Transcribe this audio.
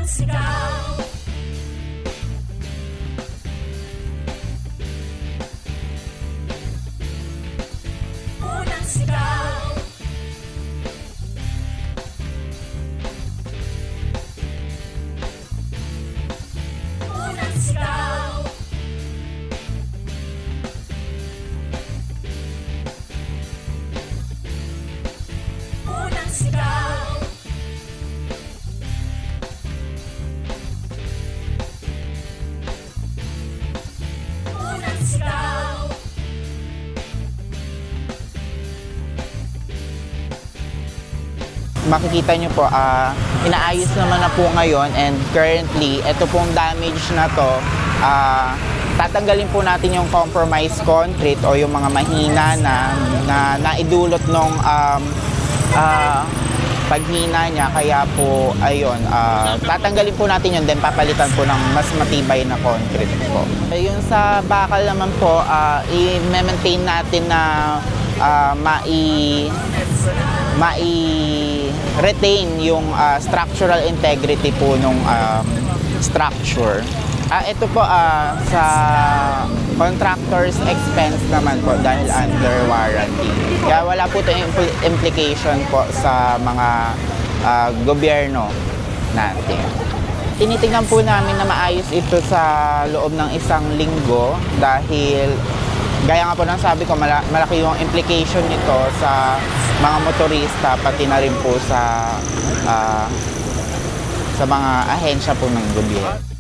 sigaw. Unang sigaw. Unang sigaw. Unang sigaw. Unang sigaw. Makikita nyo po, inaayos naman na po ngayon, and currently, ito pong damage na to, tatanggalin po natin yung compromised concrete o yung mga mahina na naidulot nung paghina niya. Kaya po, ayun, tatanggalin po natin yun, then papalitan po ng mas matibay na concrete po. Yung sa bakal naman po, i-maintain natin na mai-retain yung structural integrity po nung structure. Ito po sa contractor's expense naman po dahil under warranty. Kaya wala po itong implication po sa mga gobyerno natin. Tinitingnan po namin na maayos ito sa loob ng 1 linggo dahil gaya nga po ng sabi ko, malaki yung implication nito sa mga motorista, pati na rin po sa mga ahensya po ng gobyerno.